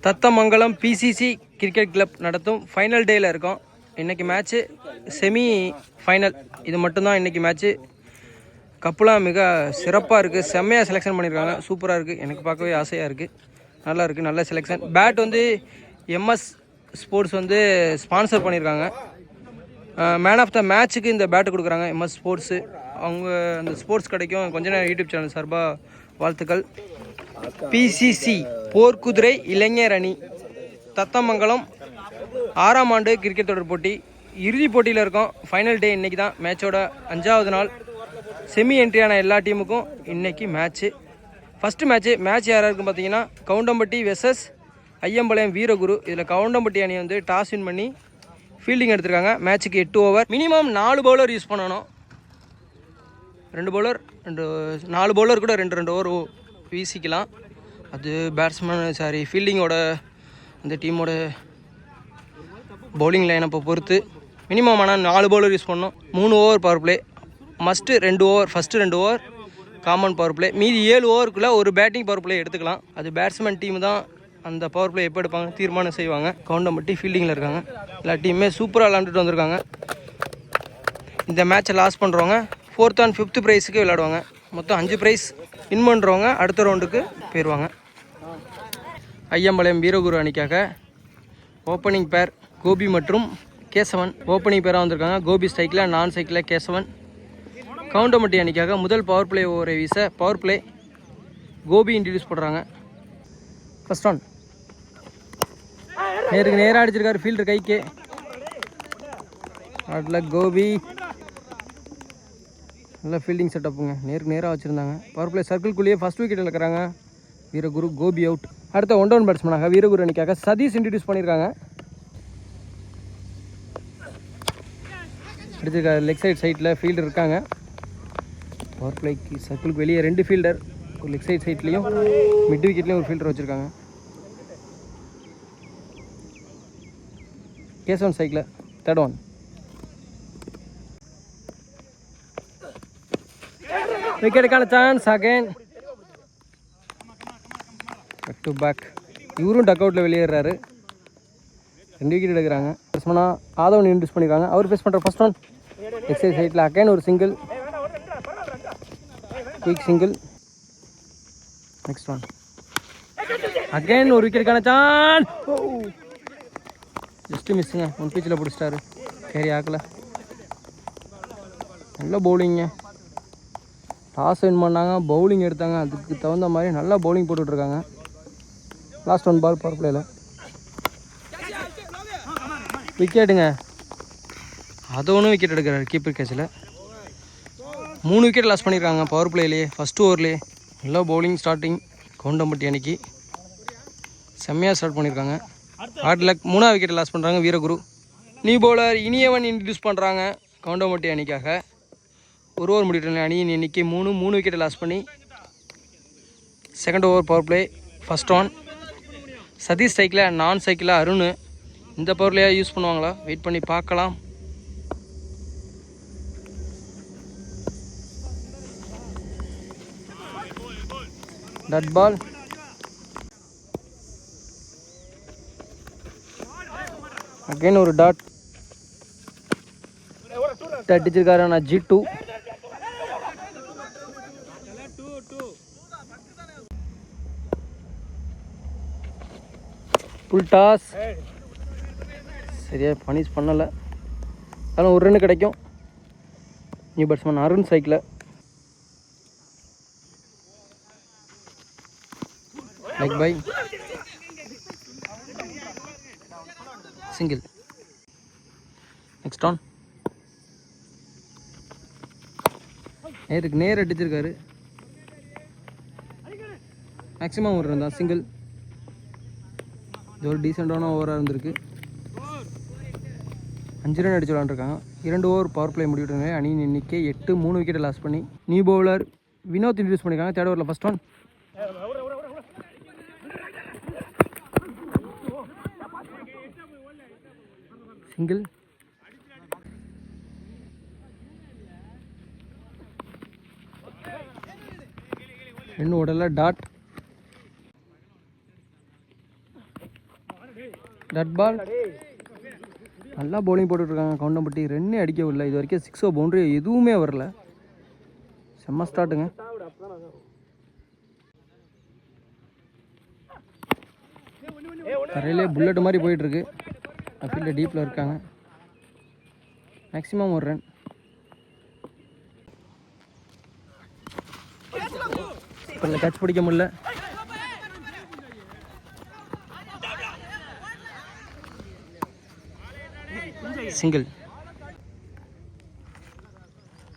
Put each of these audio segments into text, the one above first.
Thathamangalam BCG cricket club நடத்தும் final டேயில் இருக்கோம். இன்றைக்கி மேட்ச்சு செமி ஃபைனல், இது மட்டும்தான் இன்றைக்கி மேட்ச்சு. கப்புலாம் மிக சிறப்பாக இருக்குது, செம்மையாக செலெக்ஷன் பண்ணியிருக்காங்க, சூப்பராக இருக்குது. எனக்கு பார்க்கவே ஆசையாக இருக்குது, நல்லா இருக்குது, நல்ல செலெக்ஷன். பேட் வந்து எம்எஸ் ஸ்போர்ட்ஸ் வந்து ஸ்பான்சர் பண்ணியிருக்காங்க. மேன் ஆஃப் த மேட்ச்சுக்கு இந்த பேட்டு கொடுக்குறாங்க எம்எஸ் ஸ்போர்ட்ஸு. அவங்க அந்த ஸ்போர்ட்ஸ் கிடைக்கும் கொஞ்ச நேரம் யூடியூப் சேனல் சார்பாக வாழ்த்துக்கள். பிசிசி போர்க்குதிரை இளைஞர் அணி தத்தமங்கலம் 6ஆம் ஆண்டு கிரிக்கெட் தொடர் போட்டி இறுதிப் போட்டியில் இருக்கோம். ஃபைனல் டே இன்றைக்கி தான், மேட்சோட 5வது நாள். செமி என்ட்ரியான எல்லா டீமுக்கும் இன்றைக்கி மேட்ச்சு. ஃபஸ்ட்டு மேட்ச் யாராக இருக்குன்னு பார்த்தீங்கன்னா கவுண்டம்பட்டி வெர்சஸ் ஐயம்பாளையம் வீரகுரு. இதில் கவுண்டம்பட்டி அணி வந்து டாஸ் வின் பண்ணி ஃபீல்டிங் எடுத்திருக்காங்க. மேட்ச்சுக்கு 8 ஓவர், மினிமம் 4 பவுலர் யூஸ் பண்ணணும். 2 பவுலர் 4 பவுலர் கூட 2 ஓவர் வீசிக்கலாம். அது பேட்ஸ்மேன் ஃபீல்டிங்கோட அந்த டீமோட பவுலிங் லைனப்பை பொறுத்து. மினிமம் ஆனால் 4 பவுலர் யூஸ் பண்ணணும். 3 over power play must. 2 over, first 2 over common power play. மீதி 7 ஓவருக்குள்ளே ஒரு பேட்டிங் பவர் பிளே எடுத்துக்கலாம். அது பேட்ஸ்மேன் டீம் தான் அந்த பவர் பிளே எப்போ எடுப்பாங்க தீர்மானம் செய்வாங்க. கவுண்டம்பட்டி ஃபீல்டிங்கில் இருக்காங்க. எல்லா டீமுமே சூப்பராக விளாண்டுட்டு வந்திருக்காங்க. இந்த மேட்சை லாஸ் பண்ணுறவங்க 4th and 5th ப்ரைஸுக்கு விளையாடுவாங்க. மொத்தம் 5 ப்ரைஸ். வின் பண்ணுறவங்க அடுத்த ரவுண்டுக்கு போயிடுவாங்க. ஐயம்பாளையம் வீரகுரு அணிக்காக ஓப்பனிங் பேர் கோபி மற்றும் கேசவன் ஓப்பனிங் பேராக வந்திருக்காங்க. கோபி ஸ்ட்ரைக்கில், நான் சைக்கிளில் கேசவன். கவுண்டம்பட்டி அணிக்காக முதல் பவர் பிளே ஓவரை வீச பவர் பிளே கோபி இன்ட்ரடியூஸ் பண்ணுறாங்க. ஃபர்ஸ்ட் ஒன் நேராக அடிச்சிருக்காரு ஃபீல்டர் கைக்கு. அதில் கோபி நல்லா ஃபீல்டிங் செட்டப்புங்க, நேராக வச்சுருந்தாங்க. பவர் பிளே சர்க்கிள்குள்ளேயே ஃபஸ்ட் விக்கெட் இழக்கிறாங்க வீரகுரு. கோபி அவுட். அடுத்த 1 டவுன் பேட்ஸ்மேனாக வீரகுரு அணிக்காக சதீஷ் இன்ட்ரடியூஸ் பண்ணியிருக்காங்க. அடிச்சிருக்காரு லெக் சைடில் ஃபீல்டர் இருக்காங்க. பவர் பிளேக்கு சர்க்கிளுக்கு வெளியே 2 ஃபீல்டர், ஒரு லெக் சைட்லேயும் மிட் விக்கெட்லேயும் ஒரு ஃபீல்டர் வச்சுருக்காங்க. Kesavan cycle, 3rd one. விக்கெட்டுக்கான chance again. Back to back. இவரும் டக் அவுட்டில் வெளியேறாரு. 2 விக்கெட் எடுக்கிறாங்க. பேட்ஸ்மேனா ஆதவன் இன்ட்ரடியூஸ் பண்ணியிருக்காங்க. அவர் ஃபேஸ் பண்ணுற ஃபர்ஸ்ட் ஒன் எக்ஸைஸ் சைட்டில் அகைன் ஒரு single, quick single. Next one again ஒரு விக்கெட்டுக்கான சான்ஸ். ஜஸ்ட்டு மிஸ்ஸுங்க, 1 பிச்சில் பிடிச்சிட்டாரு, கேரி ஆக்கல. நல்ல பவுலிங்க. டாஸ் வின் பண்ணாங்க, பவுலிங் எடுத்தாங்க, அதுக்கு தகுந்த மாதிரி நல்லா பவுலிங் போட்டுட்ருக்காங்க. Last 1 ball power பிளேயில் விக்கெட்டுங்க. அது ஒன்றும் விக்கெட் எடுக்கிறாரு கீப்பர் கேட்சில். 3 விக்கெட் லாஸ் பண்ணியிருக்காங்க பவர் பிளேலேயே, ஃபஸ்ட் ஓவர்லேயே. நல்லா பவுலிங் ஸ்டார்டிங் கவுண்டம்பட்டி அன்னைக்கு செம்மையாக ஸ்டார்ட் பண்ணியிருக்காங்க. Hard luck. 3ஆவது விக்கெட் லாஸ் பண்ணுறாங்க வீரகுரு. நியூ பவுலர் இனியவன் இன்ட்ரடியூஸ் பண்ணுறாங்க கவுண்டம்பட்டி அணிக்காக. 1 ஓவர் முடிவிட்ட அணியின் எண்ணிக்கை 3 விக்கெட்டை லாஸ் பண்ணி second over power play first one. Satish சைக்கிளில், நான் சைக்கிளில் அருண். இந்த பவர் பிளேயாக யூஸ் பண்ணுவாங்களா, வெயிட் பண்ணி பார்க்கலாம். டட் பால். அகைன் ஒரு டாட் அடிச்சிருக்காரு. நான் G2. Full toss. சரியாக பனிஷ் பண்ணலை, அதனால் ஒரு ரன் கிடைக்கும். New batsman Arun cycle. Leg by single. Next on நேர் அடிச்சிருக்காரு. மேக்ஸிமம் ஒரு ரன் தான், சிங்கிள். இது ஒரு டீசெண்டான ஓவராக இருந்திருக்கு. 5 ரன் அடிச்சு விளாண்டுருக்காங்க. 2 ஓவர் பவர் பிளே முடிவிட்டாங்க. அணியின் எண்ணிக்கை 8. 3 விக்கெட்டை லாஸ் பண்ணி நியூ பவுலர் வினோத் இன்ட்ரடியூஸ் பண்ணியிருக்காங்க. 3rd ஓவரில் ஃபஸ்ட் ஒன் சிங்கிள். இன்னும் ஓடல டாட். டட் பால். நல்லா பவுலிங் போட்டுட்ருக்காங்க கவுண்டம்பட்டி. ரன்னே அடிக்கவில்லை இது வரைக்கும். 6 பவுண்டரி எதுவுமே வரல. செம்ம ஸ்டார்ட்டுங்க. தரையிலே புல்லட் மாதிரி போயிட்டுருக்கு. ஃபீல்டில் டீப்பில் இருக்காங்க. மேக்ஸிமம் ஒரு ரன். இப்போ கேட்ச் பிடிக்க முடியல. சிங்கிள்.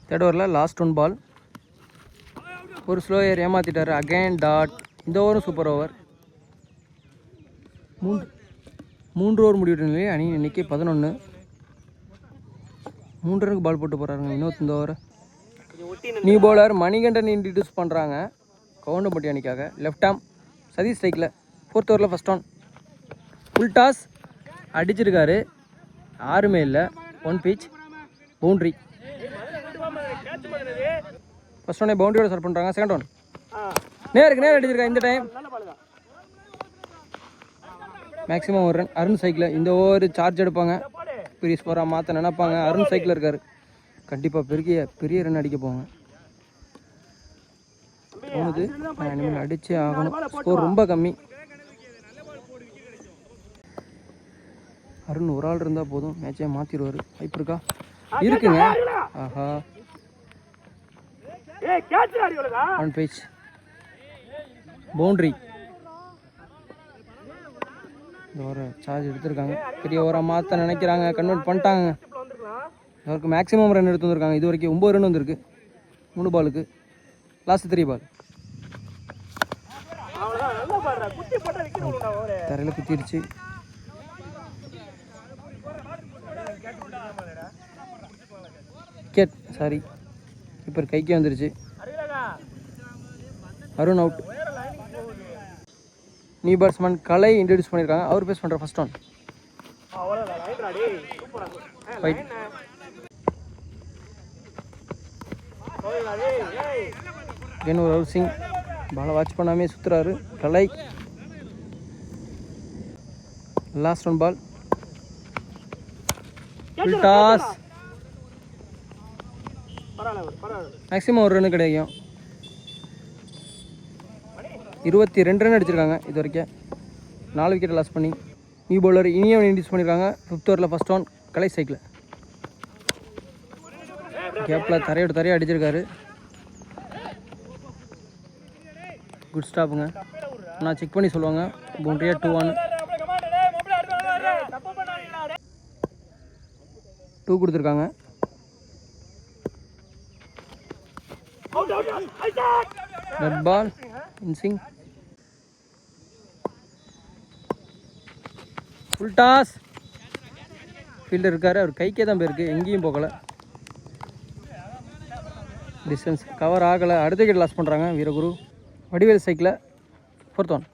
தேர்ட் ஓவரில் லாஸ்ட் 1 பால். ஒரு ஸ்லோயர் ஏமாற்றிட்டார். Again dot. இந்த ஓவரும் சூப்பர் ஓவர். 3 ஓவர் முடிவிட்ட நிலையில் அணி இன்னைக்கு 11. 3 ரனுக்கு பால் போட்டு போகிறாருங்க. இந்த over new bowler Manikandan introduce பண்ணுறாங்க கவுண்டம்பட்டி அணிக்காக. லெஃப்ட் ஆம் சதீஷ் ஸ்ட்ரைக்கில். 4th ஓவரில் ஃபஸ்ட் ஆன். ஃபுல் டாஸ் அடிச்சிருக்காரு. யாருமே இல்லை. 1 pitch பவுண்ட்ரி. ஃபஸ்ட் ஒன்னே பவுண்டரியோட ஸ்டார்ட் பண்ணுறாங்க. செகண்ட் ஒன் நேருக்கு நேர் அடிச்சிருக்கா. இந்த டைம் மேக்ஸிமம் ஒரு ரன். அருண் சைக்கிள். இந்த ஓவர் சார்ஜ் எடுப்பாங்க. பெரிய ஸ்கோராக மாற்ற நினைப்பாங்க. அருண் சைக்கிள் இருக்கார். கண்டிப்பாக பெரிய ரன் அடிக்க போவாங்க. போனது இனிமேல் அடிச்சே ஆகணும். ஸ்கோர் ரொம்ப கம்மி. அருண் ஒரு ஆள் இருந்தால் போதும். மேட்சே மாற்றிடுவார். வாய்ப்பு இருக்கா? இருக்குங்க. ஆஹா. 1 pitch பவுண்ட்ரி. இந்த ஓவரை சார்ஜ் எடுத்திருக்காங்க. பெரிய ஓவராக மாற்ற நினைக்கிறாங்க. கன்வெர்ட் பண்ணிட்டாங்க. அவருக்கு மேக்ஸிமம் ரன் எடுத்து வந்திருக்காங்க. இது வரைக்கும் 9 ரன் வந்திருக்கு 3 பாலுக்கு. Last 3 ball. தரையில் குத்திடுச்சு. விக்கெட். சாரி, கீப்பர் கைக்கே வந்துருச்சு. Arun out. New batsman Kalai introduce பண்ணியிருக்காங்க. அவர் பேஸ் பண்ணுற ஃபர்ஸ்ட் ஒன். ஃபைட். ஒரு அவுட் சிங். பாலை வாட்ச் பண்ணாமே சுற்றுறாரு Kalai. Last 1 ball. Full toss. Maximum ஒரு ரன்னு கிடைக்கும். 22 ரன் அடிச்சிருக்காங்க இது வரைக்கும். 4 விக்கெட் லாஸ் பண்ணி. நியூ பவுலர் இனியும் இன்ட்ரடியூஸ் பண்ணியிருக்காங்க. 5th ஓவரில் ஃபஸ்ட் ஒன். கலை சைக்கிள். கேப்பில் தரையை அடிச்சிருக்காரு. குட் ஸ்டாப்புங்க. நான் செக் பண்ணி சொல்லுவாங்க. பவுண்டரியா 2-1. 2 கொடுத்துருக்காங்க. Dot ball. Inswing. Full toss. Fielder இருக்காரு. அவர் கைக்கே தான் போயிருக்கு. எங்கேயும் போகலை. டிஸ்டன்ஸ் கவர் ஆகலை. அடுத்த விக்கெட் லாஸ் பண்ணுறாங்க Veeraguru. Vadivel cycle. 4th one.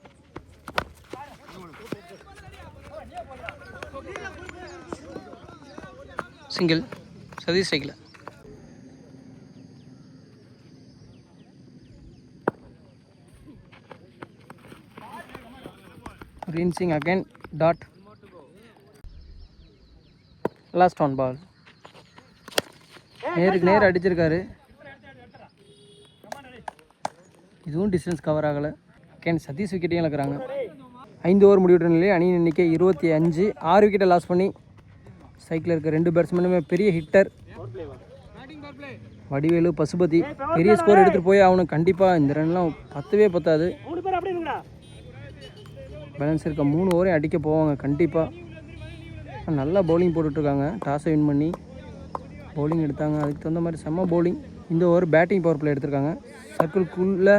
Single. Satish cycle. Green Singh again dot. Last 1 ball. நேருக்கு நேர் அடிச்சிருக்காரு. இதுவும் டிஸ்டன்ஸ் கவர் ஆகலை. சதீஷ் விக்கெட்டையும் இழக்கிறாங்க. 5 ஓவர் முடிவிட்ட நிலையில் அணியின் எண்ணிக்கை 25. 6 விக்கெட்டை லாஸ் பண்ணி சைக்கிளில் இருக்க 2 பேட்ஸ்மேனுமே பெரிய ஹிட்டர். வடிவேலு பசுபதி பெரிய ஸ்கோர் எடுத்துகிட்டு போய் ஆகணும். கண்டிப்பாக இந்த ரன்லாம் பத்தாது. பேலன்ஸ் இருக்க 3 ஓவரையும் அடிக்க போவாங்க கண்டிப்பாக. நல்லா பவுலிங் போட்டுட்ருக்காங்க. டாஸை வின் பண்ணி பவுலிங் எடுத்தாங்க. அதுக்கு தகுந்த மாதிரி செம்ம பவுலிங். இந்த ஓவர் பேட்டிங் பவர் பிளே எடுத்திருக்காங்க. சர்க்கிள்குள்ளே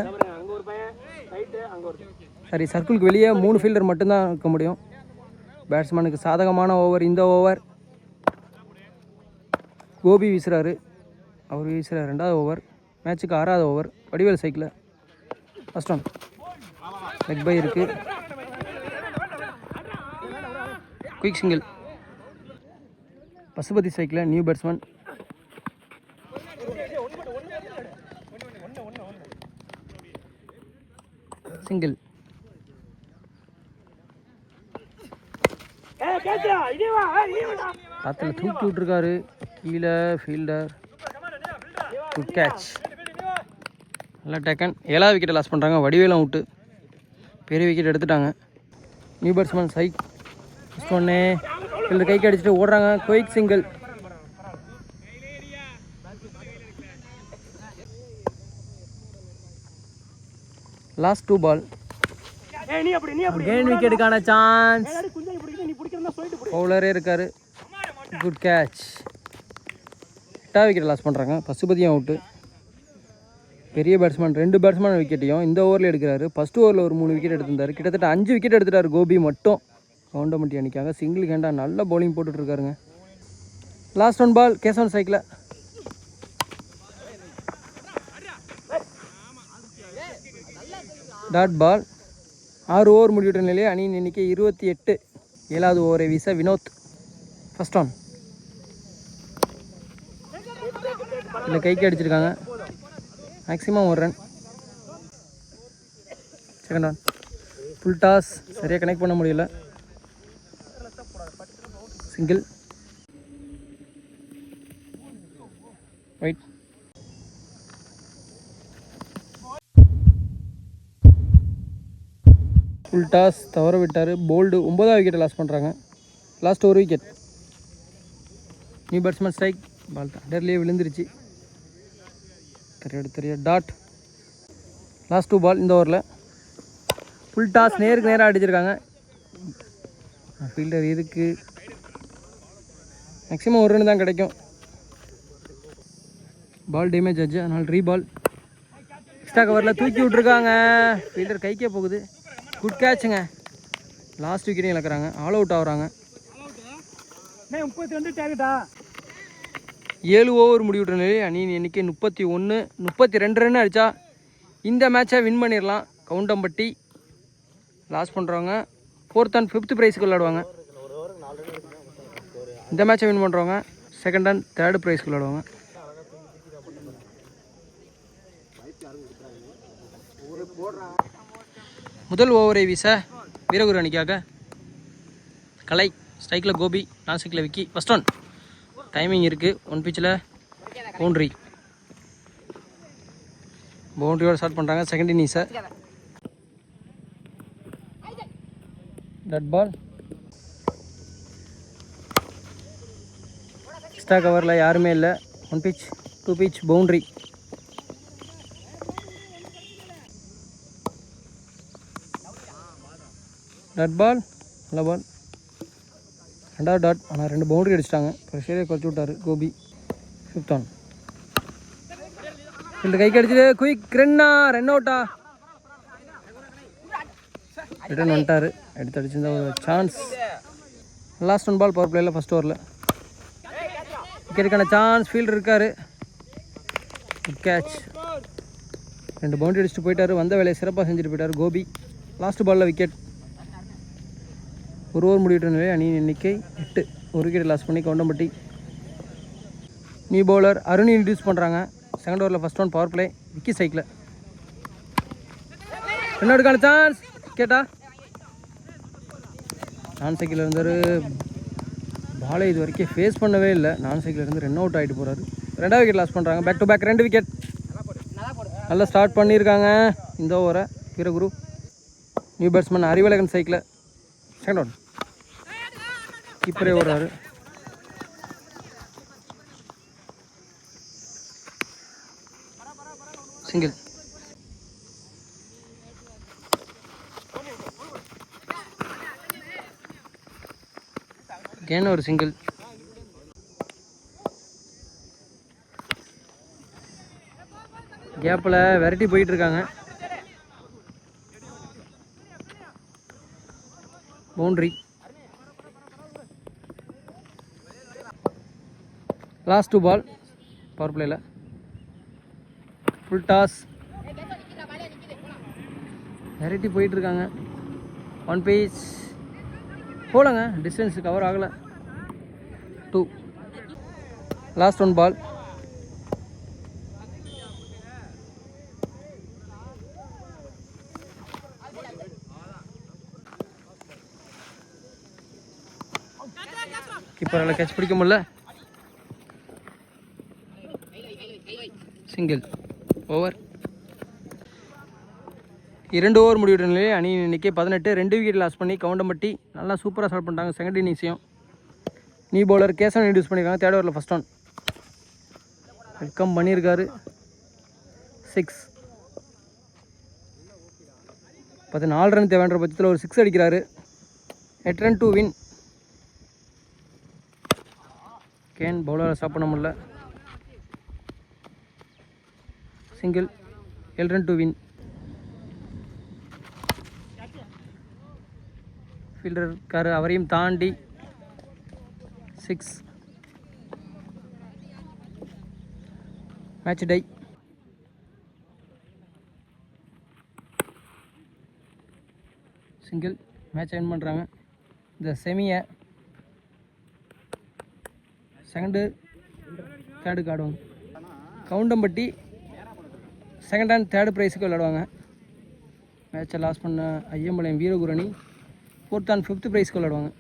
சர்க்கிளுக்கு வெளியே 3 ஃபீல்டர் மட்டும்தான் இருக்க முடியும். பேட்ஸ்மேனுக்கு சாதகமான ஓவர் இந்த ஓவர். கோபி வீசுகிறாரு. அவர் வீசுகிற 2வது ஓவர். மேட்சுக்கு 6வது over. Vadivel cycle. First one. Leg bye இருக்குது. Quick single. Pasupathi cycle. New batsman. Single. காற்றுல தூக்கி விட்டுருக்காரு கீழே ஃபீல்டர். குட் கேட்ச், நல்லா டேக்கன். 7வது விக்கெட்டை லாஸ் பண்ணுறாங்க. வடிவேலும் அவுட்டு, பெரிய விக்கெட் எடுத்துட்டாங்க. நியூ பேட்ஸ்மேன் சைக் ஃபஸ்ட் ஒன்று ஃபீல்டர் கைக்கு அடிச்சுட்டு ஓடுறாங்க. Quick single. Last 2 ball. Again விக்கெட்டுக்கான சான்ஸ். பவுலரே இருக்காரு. Good catch. 8வது விக்கெட் லாஸ் பண்ணுறாங்க. பசுபதியும் அவுட்டு. பெரிய பேட்ஸ்மேன் 2 பேட்ஸ்மேன் விக்கெட்டையும் இந்த ஓவரில் எடுக்கிறாரு. ஃபஸ்ட் ஓவரில் ஒரு 3 விக்கெட் எடுத்திருந்தார். கிட்டத்தட்ட 5 விக்கெட் எடுத்துட்டார் கோபி மட்டும். கவுண்டமட்டி அணிக்காக சிங்கிள் ஹேண்டாக நல்ல பவுலிங் போட்டுட்ருக்காருங்க. Last 1 ball. Kesavan cycle. Dot ball. 6 over முடிவிட்ட நிலையில் அணியின் எண்ணிக்கை 28. 7வது ஓவரை வீச வினோத். ஃபஸ்ட் ஆன் இல்லை கைக்கு அடிச்சிருக்காங்க. Maximum 1 run. Second on. Full toss. சரியாக கனெக்ட் பண்ண முடியல. சிங்கிள். ரைட். ஃபுல் டாஸ் தவற விட்டார். போல்டு. 9வது விக்கெட்டை லாஸ் பண்ணுறாங்க. Last 1 wicket. New batsman strike. Ball அண்டர்லேயே விழுந்துருச்சு. தெரிய டாட். லாஸ்ட் 2 பால் இந்த ஓவரில். ஃபுல் டாஸ் நேருக்கு நேராக அடிச்சிருக்காங்க. ஃபீல்டர் இதுக்கு மேக்ஸிமம் 1 ரன் தான் கிடைக்கும். பால் டேமேஜ் ஆச்சு, அதனால் ரீபால். எக்ஸ்ட்ரா கவரில் தூக்கி விட்ருக்காங்க. ஃபீல்டர் கைக்கே போகுது. குட் கேட்சுங்க. லாஸ்ட் விக்கெட்டையும் இழக்கிறாங்க. ஆல் அவுட் ஆகுறாங்க. 7 ஓவர் முடிவிட்ட நிலையில் அணியின் எண்ணிக்கை 31. 32 ரன் அடித்தா இந்த மேட்சை வின் பண்ணிடலாம். கவுண்டம்பட்டி லாஸ் பண்ணுறவங்க 4th and 5th ப்ரைஸுக்கு விளையாடுவாங்க. இந்த மேட்சை வின் பண்ணுறவங்க 2nd and 3rd ப்ரைஸ்க்கு விளையாடுவாங்க. முதல் ஓவரை வீச வீரகுரு அணிக்காக கலை. ஸ்ட்ரைக்கில் கோபி, நாசிக்கில் விக்கி. First one. டைமிங் இருக்குது. 1 பிச்சில் பவுண்ட்ரி. பவுண்ட்ரியோடு ஸ்டார்ட் பண்ணுறாங்க. செகண்ட் இன்னிங்ஸை. Dot ball. எக்ஸ்ட்ரா கவரில் யாருமே இல்லை. 1 pitch 2 pitch boundary. Dot ball. நல்ல பால். 2வது டாட். ஆனால் 2 பவுண்டரி அடிச்சிட்டாங்க. ப்ரெஷரே குறைச்சி விட்டார் கோபி. 5th on. இந்த கைக்கு அடிச்சுட்டு குயிக் ரன்னா. ரன் அவுட்டா. ரிட்டர்ன் வந்துட்டார். எடுத்து அடிச்சிருந்த ஒரு சான்ஸ். லாஸ்ட் 1 பால் பவர் பிளேயில் ஃபஸ்ட் ஓவரில். விக்கெட்டுக்கான சான்ஸ். ஃபீல்டர் இருக்கார். Good catch. 2 பவுண்டரி அடிச்சுட்டு போயிட்டார். வந்த வேலையை சிறப்பாக செஞ்சுட்டு போயிட்டார் கோபி. லாஸ்ட் பாலில் விக்கெட். 1 ஓவர் முடிவிட்ட நிலை அணியின் எண்ணிக்கை 8. 1 விக்கெட் லாஸ் பண்ணி Goundampatti. New bowler Arun introduce பண்ணுறாங்க. செகண்ட் ஓவரில் first one power play. Vicky சைக்கிள். ரெண்டாவதுக்கான சான்ஸ். கேட்டா நான் சைக்கிள் இருந்தார். பாலை இது வரைக்கும் ஃபேஸ் பண்ணவே இல்லை. நான் சைக்கிள் இருந்து ரன் அவுட் ஆகிட்டு போகிறாரு. 2வது விக்கெட் லாஸ் பண்ணுறாங்க. Back to back 2 wicket. நல்லா ஸ்டார்ட் பண்ணியிருக்காங்க இந்த ஓவரை வீரகுரு. நியூ பேட்ஸ்மேன் அறிவழகன் சைக்கிள். Second one. கீப்பரே ஓடுறாரு. சிங்கிள். கேன் ஒரு சிங்கிள். கேப்பில் விரட்டி போயிட்டுருக்காங்க. பவுண்ட்ரி. லாஸ்ட் 2 பால் பவர் பிளேயில். Full toss. விரட்டி போயிட்டுருக்காங்க. 1 pitch போலங்க. டிஸ்டன்ஸ் கவர் ஆகலை. 2. லாஸ்ட் 1 பால். கீப்பரால் கேட்ச் பிடிக்க முடியல. சிங்கிள். ஓவர். 2 ஓவர் முடிவிட்ட நிலையில் அணி இன்னைக்கு 18 2 விக்கெட் லாஸ் பண்ணி கவுண்டம்பட்டி நல்லா சூப்பராக ஸ்டார்ட் பண்ணிட்டாங்க. செகண்ட் இன்னிங்ஸையும் நீ பவுலர் கேசவன் இன்டியூஸ் பண்ணியிருக்காங்க. தேர்ட் ஓவரில் ஃபஸ்ட் ஒன் வெல்கம் பண்ணியிருக்காரு. 6. 4 ரன் தேவைன்ற பட்சத்தில் ஒரு 6 அடிக்கிறாரு. 8 ரன் டு வின். கேன் பவுலரை ஸ்டாப் பண்ண முடியல. Single. 7 run to win. Fielder இருக்காரு, அவரையும் தாண்டி 6. Match tie. Single. Match win பண்ணுறாங்க. இந்த செமியை செகண்டு தேர்டுக்கு ஆடுவாங்க. கவுண்டம்பட்டி செகண்ட் அண்ட் தேர்டு ப்ரைஸுக்கு விளையாடுவாங்க. மேட்சை லாஸ் பண்ண ஐயம்பாளையம் வீரகுரணி 4th and 5th ப்ரைஸ்க்கு விளையாடுவாங்க.